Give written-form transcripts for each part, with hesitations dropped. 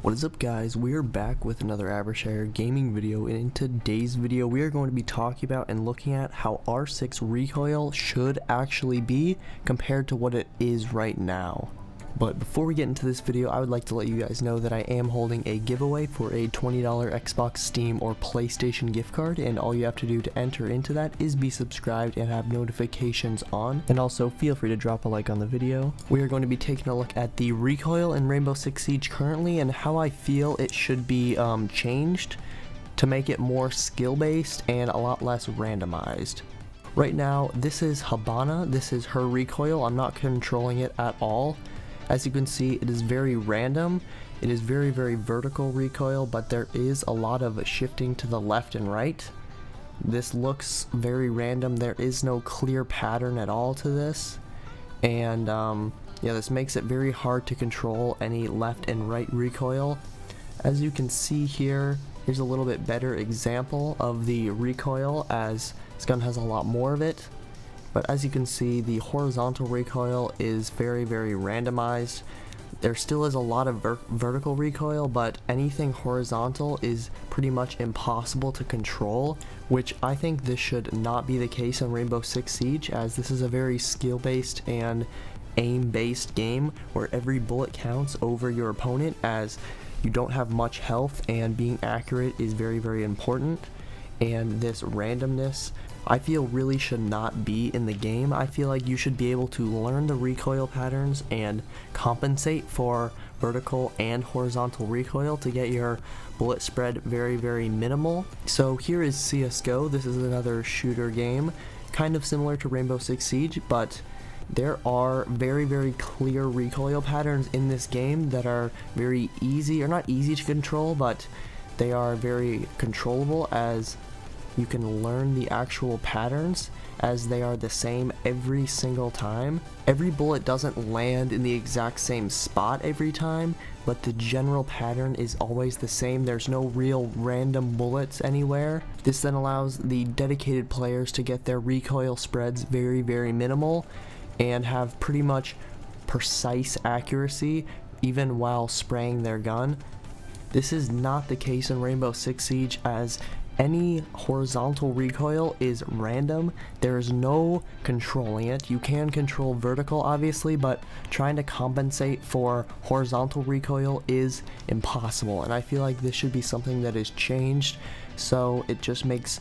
What is up, guys? We are back with another Abershire gaming video, and in today's video we are going to be talking about and looking at how R6 recoil should actually be compared to what it is right now. But before we get into this video, I would like to let you guys know that I am holding a giveaway for a $20 Xbox, Steam, or PlayStation gift card, and all you have to do to enter into that is be subscribed and have notifications on. And also feel free to drop a like on the video. We are going to be taking a look at the recoil in Rainbow Six Siege currently and how I feel it should be changed to make it more skill-based and a lot less randomized. Right now, this is Habana. This is her recoil. I'm not controlling it at all. As you can see, it is very random. It is very vertical recoil, but there is a lot of shifting to the left and right. This looks very random. There is no clear pattern at all to this. And yeah, this makes it very hard to control any left and right recoil. As you can see here, here's a little bit better example of the recoil, as this gun has a lot more of it. But as you can see, the horizontal recoil is very randomized. There still is a lot of vertical recoil, but anything horizontal is pretty much impossible to control, which I think this should not be the case in Rainbow Six Siege, as this is a very skill-based and aim-based game where every bullet counts over your opponent, as you don't have much health and being accurate is very important. And this randomness, I feel, really should not be in the game. I feel like you should be able to learn the recoil patterns and compensate for vertical and horizontal recoil to get your bullet spread very minimal. So here is CSGO. This is another shooter game, kind of similar to Rainbow Six Siege, but there are very clear recoil patterns in this game that are very easy, or not easy to control, but they are very controllable, as you can learn the actual patterns as they are the same every single time. Every bullet doesn't land in the exact same spot every time, but the general pattern is always the same. There's no real random bullets anywhere. This then allows the dedicated players to get their recoil spreads very minimal and have pretty much precise accuracy even while spraying their gun. This is not the case in Rainbow Six Siege, as any horizontal recoil is random. There is no controlling it. You can control vertical, obviously, but trying to compensate for horizontal recoil is impossible, and I feel like this should be something that is changed, so it just makes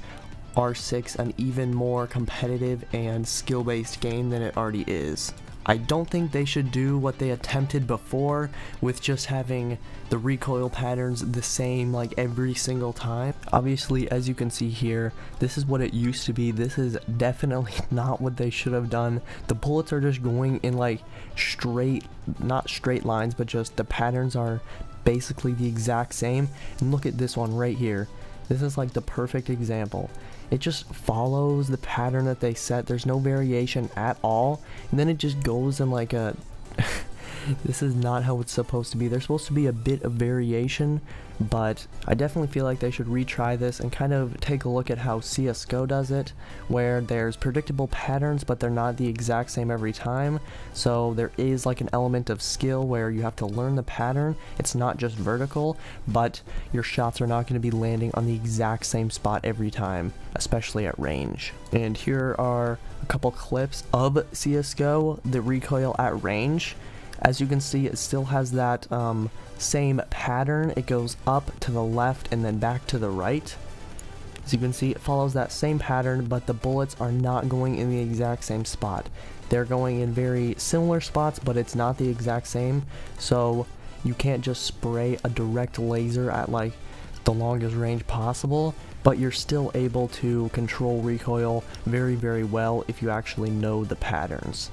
R6 an even more competitive and skill-based game than it already is. I don't think they should do what they attempted before with just having the recoil patterns the same like every single time. Obviously, as you can see here, this is what it used to be. This is definitely not what they should have done. The bullets are just going in like not straight lines, but just the patterns are basically the exact same. And look at this one right here. This is like the perfect example. It just follows the pattern that they set. There's no variation at all, and then it just goes in like a this is not how it's supposed to be. There's supposed to be a bit of variation, but I definitely feel like they should retry this and kind of take a look at how CSGO does it, where there's predictable patterns but they're not the exact same every time. So there is like an element of skill where you have to learn the pattern. It's not just vertical, but your shots are not going to be landing on the exact same spot every time, especially at range. And here are a couple clips of CSGO, the recoil at range. As you can see, it still has that same pattern. It goes up to the left and then back to the right. As you can see, it follows that same pattern, but the bullets are not going in the exact same spot. They're going in very similar spots, but it's not the exact same. So you can't just spray a direct laser at like the longest range possible, but you're still able to control recoil very well if you actually know the patterns.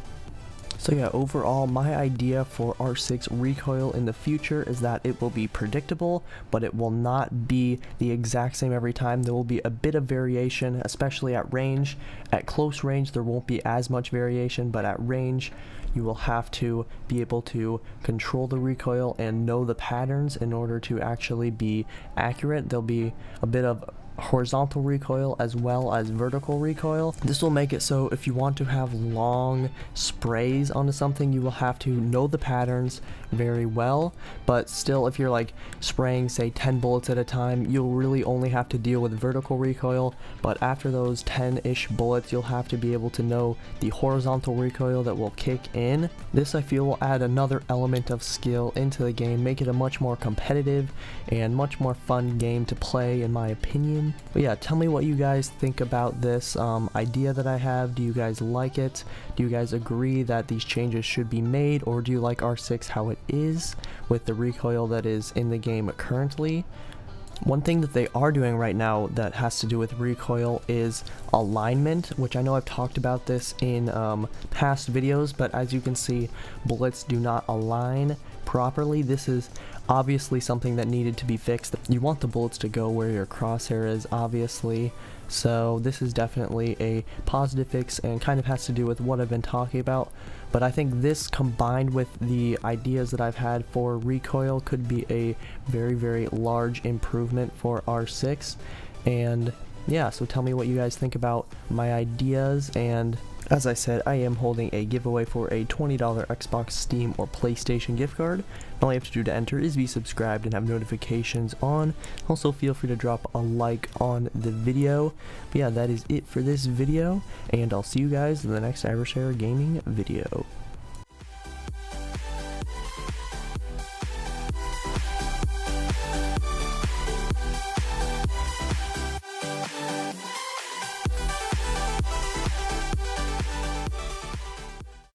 So yeah, overall, my idea for R6 recoil in the future is that it will be predictable, but it will not be the exact same every time. There will be a bit of variation, especially at range. At close range, there won't be as much variation, but at range, you will have to be able to control the recoil and know the patterns in order to actually be accurate. There'll be a bit of horizontal recoil as well as vertical recoil. This will make it so if you want to have long sprays onto something, you will have to know the patterns very well, but still if you're like spraying say 10 bullets at a time, you'll really only have to deal with vertical recoil, but after those 10-ish bullets you'll have to be able to know the horizontal recoil that will kick in. This I feel will add another element of skill into the game, make it a much more competitive and much more fun game to play in my opinion. But yeah, tell me what you guys think about this idea that I have. Do you guys like it? Do you guys agree that these changes should be made, or do you like R6 how it is with the recoil that is in the game currently? One thing that they are doing right now that has to do with recoil is alignment, which I know I've talked about this in past videos, but as you can see, bullets do not align properly. This is obviously something that needed to be fixed. You want the bullets to go where your crosshair is, obviously, so this is definitely a positive fix and kind of has to do with what I've been talking about. But I think this combined with the ideas that I've had for recoil could be a very, very large improvement for R6. And yeah, so tell me what you guys think about my ideas. And as I said, I am holding a giveaway for a $20 Xbox, Steam, or PlayStation gift card. All you have to do to enter is be subscribed and have notifications on. Also, feel free to drop a like on the video. But yeah, that is it for this video, and I'll see you guys in the next Avershare Gaming video.